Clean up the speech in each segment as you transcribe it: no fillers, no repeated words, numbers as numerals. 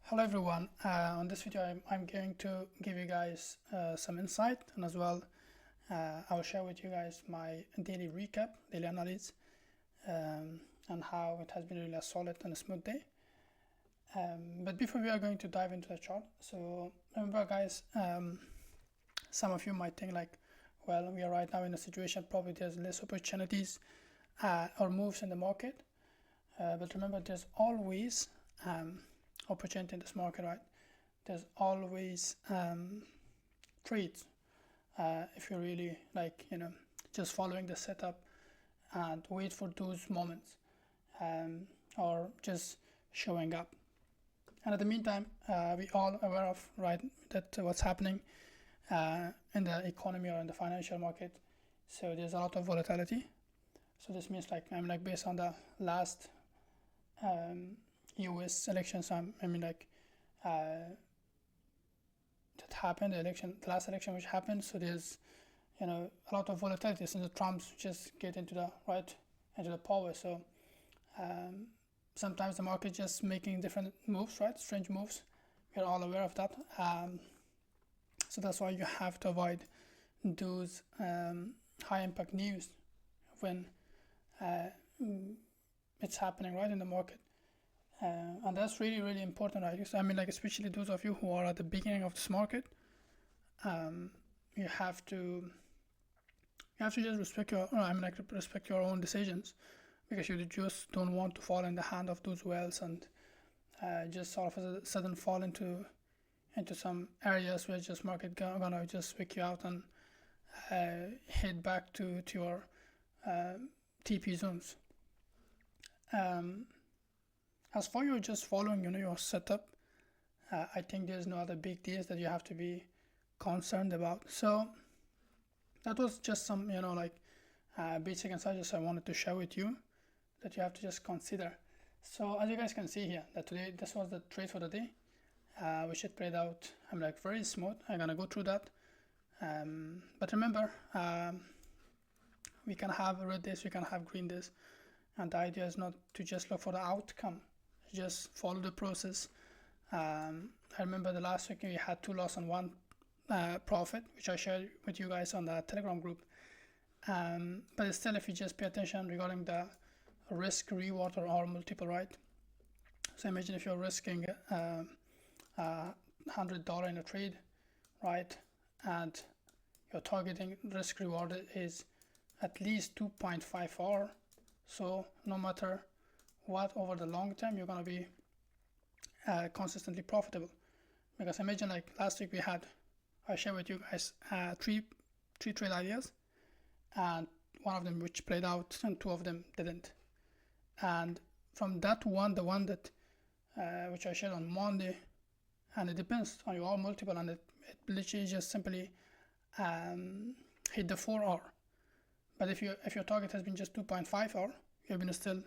Hello everyone. On this video I'm going to give you guys some insight, and as well I will share with you guys my daily recap, daily analysis, and how it has been really a solid and a smooth day. But before we are going to dive into the chart, so remember guys, some of you might think like, well, we are right now in a situation probably there's less opportunities or moves in the market, but remember there's always opportunity in this market, right? There's always trades if you're really just following the setup and wait for those moments, or just showing up. And at the meantime, we all aware of, right, that what's happening in the economy or in the financial market. So there's a lot of volatility. So this means based on the last US elections, that happened, the last election which happened. So there's a lot of volatility since the Trumps just get into the power. So sometimes the market just making different moves, right? Strange moves. We're all aware of that. So that's why you have to avoid those high impact news when it's happening right in the market. And that's really, really important, right? So, especially those of you who are at the beginning of this market, you have to just respect your own decisions, because you just don't want to fall in the hand of those whales and just all of a sudden fall into some areas where just market gonna just wake you out and head back to your TP zones. As for you just following your setup, I think there's no other big deals that you have to be concerned about. So that was just some basic insights I wanted to share with you that you have to just consider. So as you guys can see here, that today this was the trade for the day, which it played out very smooth. I'm gonna go through that, but remember, we can have red days, we can have green days, and the idea is not to just look for the outcome, just follow the process. I remember the last week we had 2 loss and 1 profit, which I shared with you guys on the Telegram group. But still, if you just pay attention regarding the risk reward or R multiple, right? So imagine if you're risking $100 in a trade, right, and your targeting risk reward is at least 2.5 R. So no matter what, over the long term, you're going to be consistently profitable. Because imagine last week I shared with you guys three trade ideas, and 1 of them which played out and 2 of them didn't. And from that one, the one that which I shared on Monday, and it depends on your R multiple, and it literally just simply hit the 4R. But if your target has been just 2.5R, you've been still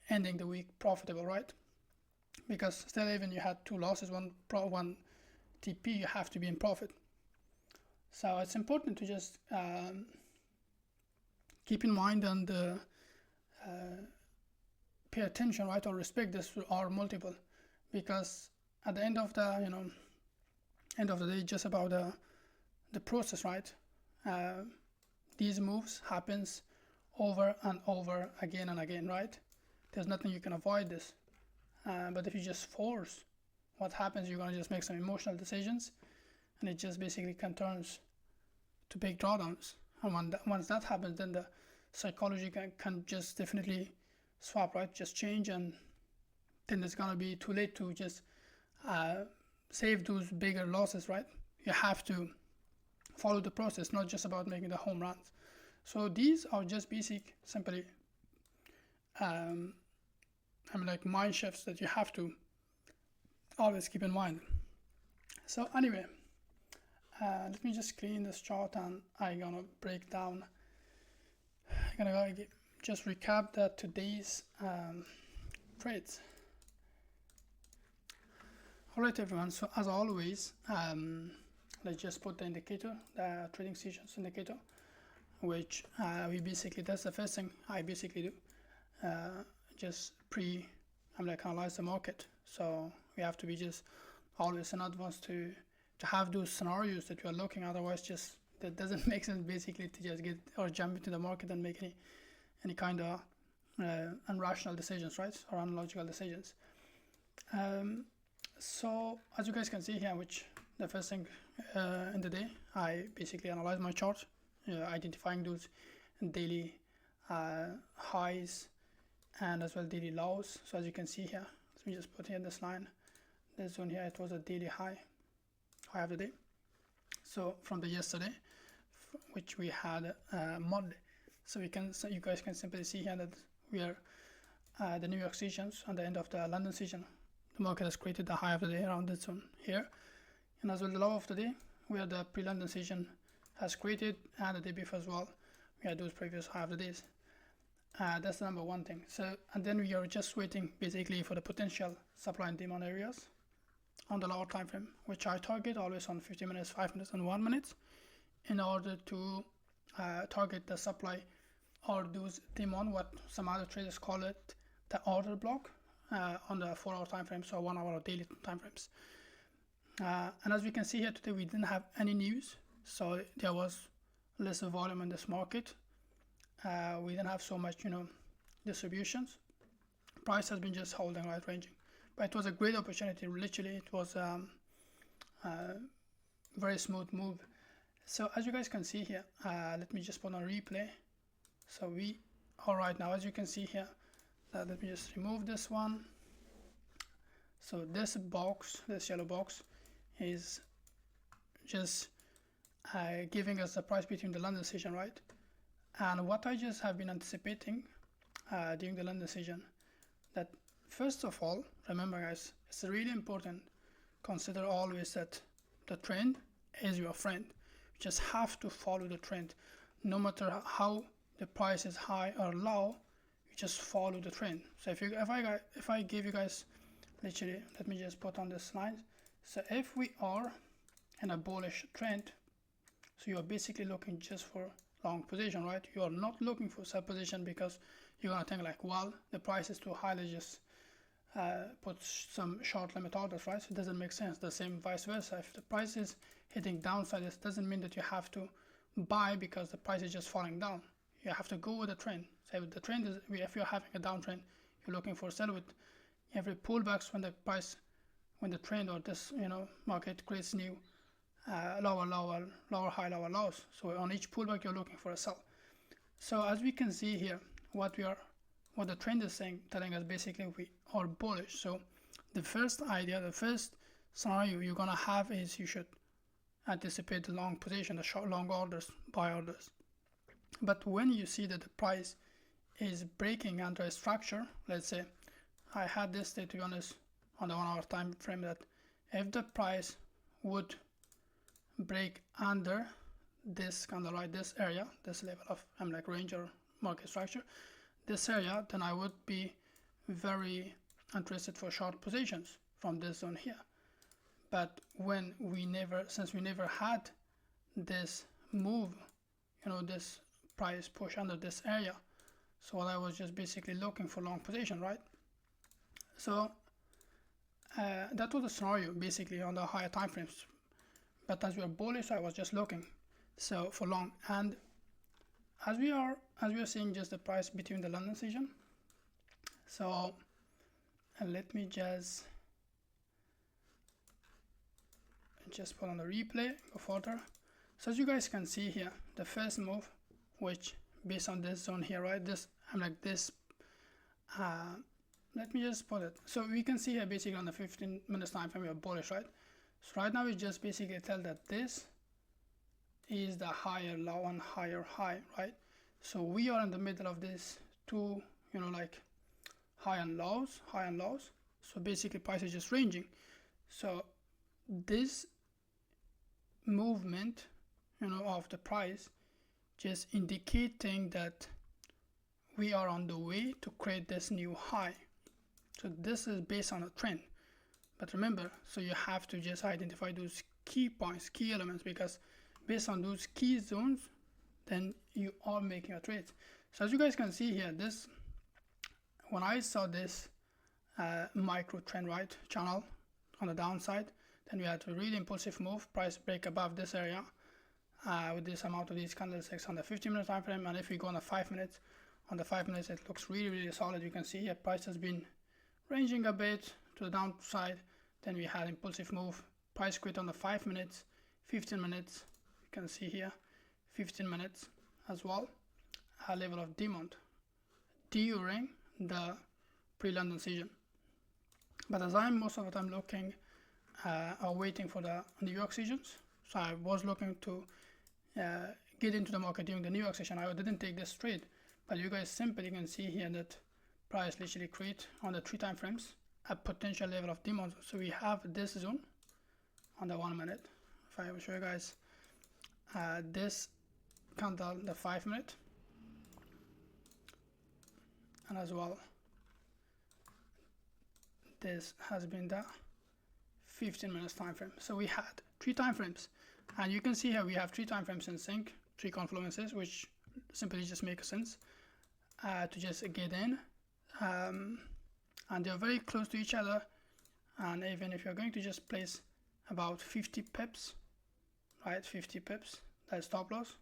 ending the week profitable, right? Because still, even you had 2 losses, one TP, you have to be in profit. So it's important to just keep in mind and pay attention, right, or respect this R multiple, because at the end of the day, it's just about the process, right? These moves happens over and over again and again, right? There's nothing you can avoid this. But if you just force, what happens, you're gonna just make some emotional decisions, and it just basically can turn to big drawdowns. And once that happens, then the psychology can just definitely swap, right? Just change, and then it's gonna be too late to just save those bigger losses, right? You have to follow the process, not just about making the home runs. So these are just basic, simply mind shifts that you have to always keep in mind. So anyway, let me just clean this chart, and I'm gonna break down. I'm gonna just recap that today's trades. Alright everyone, so as always, let's just put the indicator, the trading sessions indicator, which that's the first thing I basically do. Just analyze the market. So We have to be just always in advance to have those scenarios that we are looking. Otherwise, just that doesn't make sense basically to just get or jump into the market and make any kind of irrational decisions, right, or unlogical decisions. So as you guys can see here, which the first thing in the day, I basically analyze my chart, identifying those daily highs and as well daily lows. So as you can see here, let me just put here this line, this zone here, it was a daily high of the day. So from the yesterday, which we had Monday. So you guys can simply see here that we are the New York sessions and the end of the London session. The market has created the high of the day around this zone here, and as well the low of the day, where the pre-London session has created, and the day before as well, we had those previous high of the days. That's the number one thing. So, and then we are just waiting basically for the potential supply and demand areas on the lower time frame, which I target always on 50 minutes, 5 minutes, and 1 minute, in order to target the supply or those demand, what some other traders call it the order block, on the 4-hour time frame, so 1 hour or daily time frames. And as we can see here today, we didn't have any news, so there was less volume in this market. We didn't have so much, distributions. Price has been just holding, right, ranging. But it was a great opportunity. Literally, it was a very smooth move. So as you guys can see here, let me just put on replay. So we are right now, as you can see here, let me just remove this one. So this box, this yellow box, is just giving us the price between the London session, right? And what I just have been anticipating during the London session, that first of all, remember guys, it's really important, consider always that the trend is your friend. You just have to follow the trend. No matter how the price is high or low, you just follow the trend. So if I give you guys, literally, let me just put on this slide. So if we are in a bullish trend, so you are basically looking just for long position, right? You are not looking for sell position because you're gonna think like, well, the price is too high, let's just put some short limit orders, right? So it doesn't make sense. The same vice versa. If the price is hitting downside, it doesn't mean that you have to buy because the price is just falling down. You have to go with the trend. So if the trend is, if you're having a downtrend, you're looking for sell with every pullbacks when the trend or this market creates new lower high, lower lows. So on each pullback you're looking for a sell. So as we can see here, what the trend is saying, telling us basically we are bullish. So the first idea, the first scenario you're gonna have is you should anticipate the long position, the short long orders, buy orders. But when you see that the price is breaking under a structure, let's say I had this day, to be honest, on the 1 hour time frame, that if the price would break under this kind of like this area, this level of range or market structure, this area, then I would be very interested for short positions from this zone here. But since we never had this move, this price push under this area, so I was just basically looking for long position, right? So that was the scenario basically on the higher time frames. But as we are bullish, I was just looking so for long. And as we are seeing just the price between the London session, so let me just put on the replay, go further. So as you guys can see here, the first move, which based on this zone here, right, this let me just put it. So we can see here basically on the 15 minutes time frame we are bullish, right? So right now we just basically tell that this is the higher low and higher high, right? So we are in the middle of this two, high and lows. So basically price is just ranging. So this movement, of the price just indicating that we are on the way to create this new high. So this is based on a trend. But remember, so you have to just identify those key points, key elements, because based on those key zones, then you are making a trade. So as you guys can see here, when I saw this micro trend right channel on the downside. Then we had a really impulsive move, price break above this area with this amount of these candlesticks on the 15-minute time frame. And if we go on the 5 minutes, on the 5 minutes it looks really solid. You can see here price has been ranging a bit to the downside. Then we had impulsive move, price quit on the 5 minutes, 15 minutes. You can see here 15 minutes as well, a level of demand during the pre-London session. But as I'm most of the time looking or waiting for the New York sessions, so I was looking to get into the market during the New York session. I didn't take this trade, but you guys simply can see here that price literally create on the 3 time frames a potential level of demand. So we have this zone on the 1 minute. If I will show you guys this candle, the 5 minute, and as well this has been the 15 minutes time frame. So we had 3 time frames, and you can see here we have 3 time frames in sync, 3 confluences, which simply just make sense to just get in, and they're very close to each other. And even if you're going to just place about 50 pips, right, 50 pips, that's stop loss,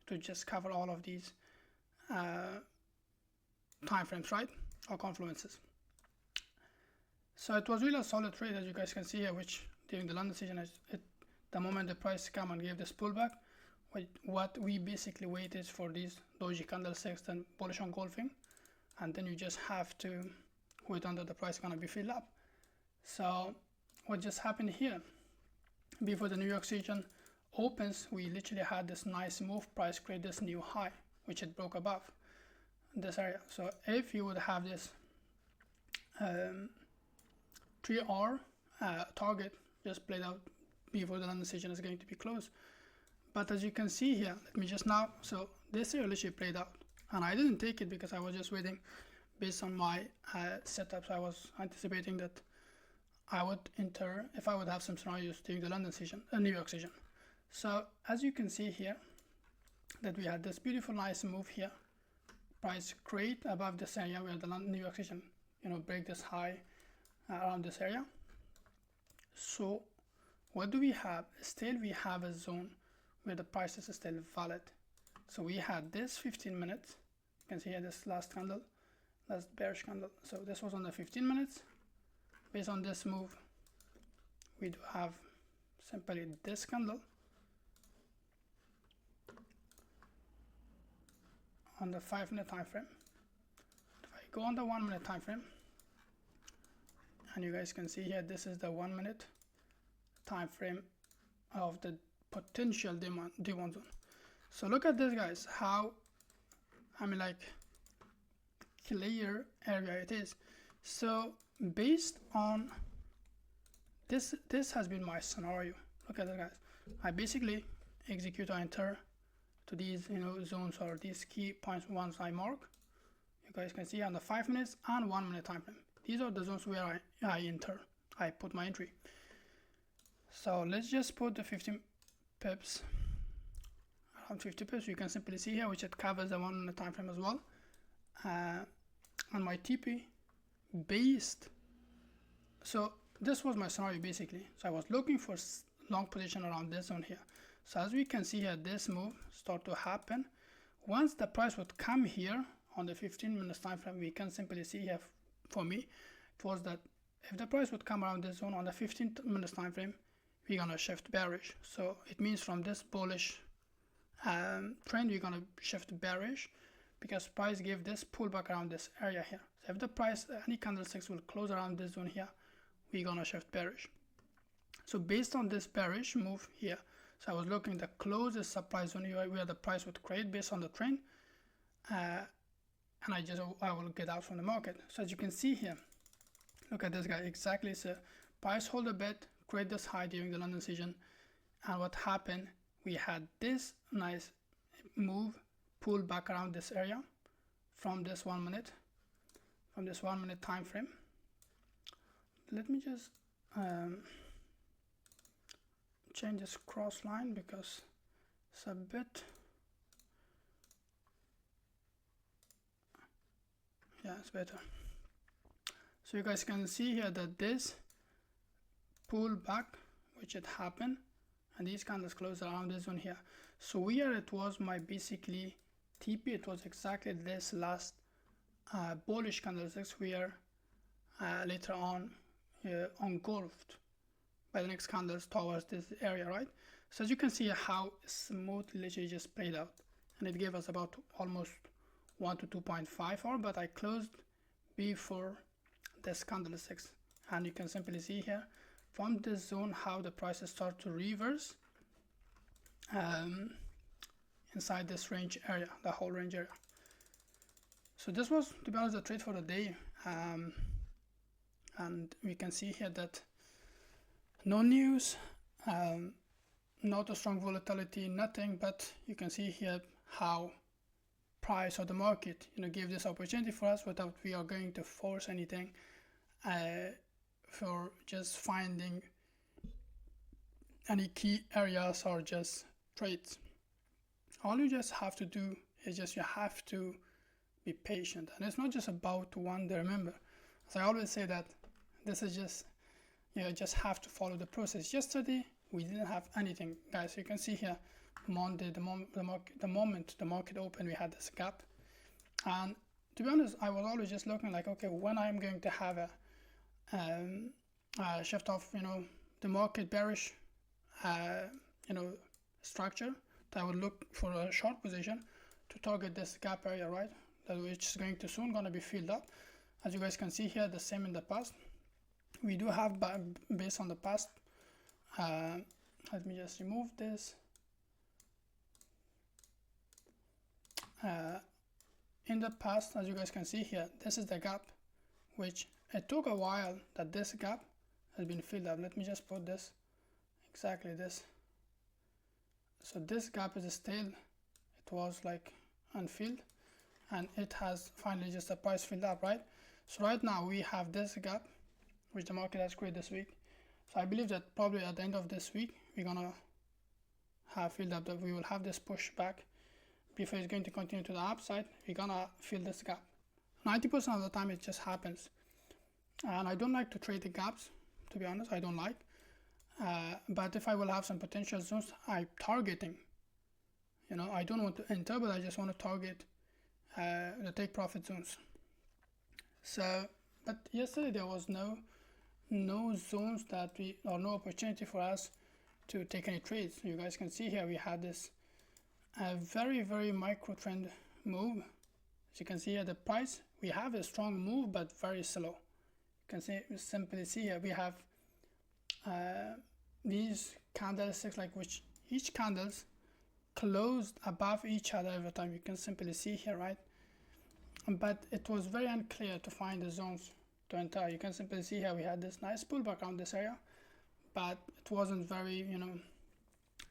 to just cover all of these time frames, right, or confluences. So it was really a solid trade, as you guys can see here, which during the London session, the moment the price come and gave this pullback, what we basically waited for these doji candlesticks, then bullish engulfing, and then you just have to wait until the price gonna be filled up. So what just happened here, before the New York session opens, we literally had this nice move, price create this new high, which it broke above this area. So if you would have this 3R target just played out before the London session is going to be closed. But as you can see here, let me just now, so this here literally played out, and I didn't take it because I was just waiting based on my setups. I was anticipating that I would enter if I would have some scenarios during the London session, New York session. So as you can see here, that we had this beautiful nice move here, price create above this area where the New York session, break this high around this area. So what do we have? Still we have a zone where the price is still valid. So we had this 15 minutes, you can see here this last candle, last bearish candle. So this was on the 15 minutes. Based on this move, we do have simply this candle on the 5 minute time frame. If I go on the 1 minute time frame, and you guys can see here, this is the 1 minute time frame of the potential demand zone. So look at this, guys, how clear area it is. So based on this has been my scenario. Look at that, guys. I basically execute or enter to these zones or these key points once I mark. You guys can see on the 5 minutes and 1 minute time frame. These are the zones where I enter. I put my entry. So let's just put the 15 pips, around 50 pips. You can simply see here, which it covers the 1 minute time frame as well. On my TP based. So this was my scenario basically. So I was looking for long position around this zone here. So as we can see here, this move start to happen. Once the price would come here on the 15 minutes time frame, we can simply see here, for me, it was that if the price would come around this zone on the 15 minutes time frame, we're gonna shift bearish. So it means from this bullish trend, we're gonna shift bearish because price gave this pullback around this area here. So if the price, any candlesticks will close around this zone here, we're gonna shift bearish. So based on this bearish move here, so I was looking the closest supply zone here where the price would create based on the trend, and I will get out from the market. So as you can see here, look at this guy, exactly. So price hold a bit, create this high during the London session, and what happened, we had this nice move, pull back around this area from this 1 minute, time frame. Let me just change this cross line because it's a bit, yeah, it's better. So you guys can see here that this pullback, which it happened, and these candles closed around this one here. So here it was my basically TP. It was exactly this last bullish candlesticks where later on engulfed by the next candles towards this area, right? So as you can see how smoothly literally just played out, and it gave us about almost 1 to 2.5 hour, but I closed before this candlesticks, and you can simply see here from this zone how the prices start to reverse inside this range area, the whole range area. So this was, to be honest, the trade for the day, and we can see here that no news, not a strong volatility, nothing, but you can see here how price or the market gave this opportunity for us without we are going to force anything for just finding any key areas or just trades. All you just have to do is just you have to be patient, and it's not just about one day. Remember, as I always say, that this is just just have to follow the process. Yesterday we didn't have anything, guys. You can see here Monday, the moment the market opened, we had this gap, and to be honest, I was always just looking like, okay, when I'm going to have a shift of the market bearish structure, I would look for a short position to target this gap area, right? That which is going to soon gonna be filled up. As you guys can see here, the same in the past. We do have, based on the past, let me just remove this. In the past, as you guys can see here, this is the gap, which it took a while that this gap has been filled up. Let me just put this exactly this. So this gap is still, it was like unfilled, and it has finally just a price filled up, right? So right now we have this gap which the market has created this week. So I believe that probably at the end of this week we're gonna have filled up, that we will have this push back before it's going to continue to the upside. We're gonna fill this gap. 90% of the time it just happens, and I don't like to trade the gaps, to be honest. I don't like, but if I will have some potential zones I'm targeting, I don't want to enter, but I just want to target the take profit zones. So, but yesterday there was no zones that or no opportunity for us to take any trades. You guys can see here we had this very micro trend move. As you can see here, the price, we have a strong move but very slow. You can simply see here we have these candlesticks, like which each candles closed above each other every time. You can simply see here, right? But it was very unclear to find the zones to enter. You can simply see here we had this nice pullback around this area, but it wasn't very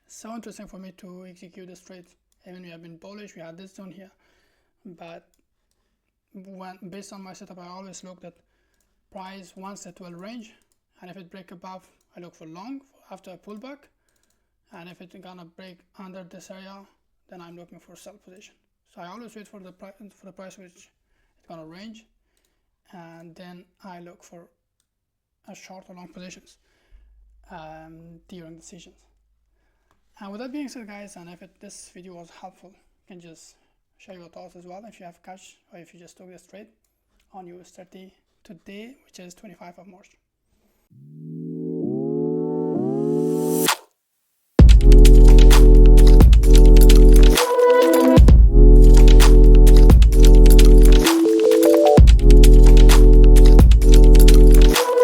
so interesting for me to execute this trade. Even we have been bullish, we had this zone here, but based on my setup, I always look at price once it will range, and if it break above, I look for long after a pullback, and if it's gonna break under this area, then I'm looking for sell position. So I always wait for the price which it's gonna range, and then I look for a short or long positions during decisions. And with that being said, guys, and if this video was helpful, you can just share your thoughts as well if you have cash or if you just took this trade on US30 today, which is 25th of March.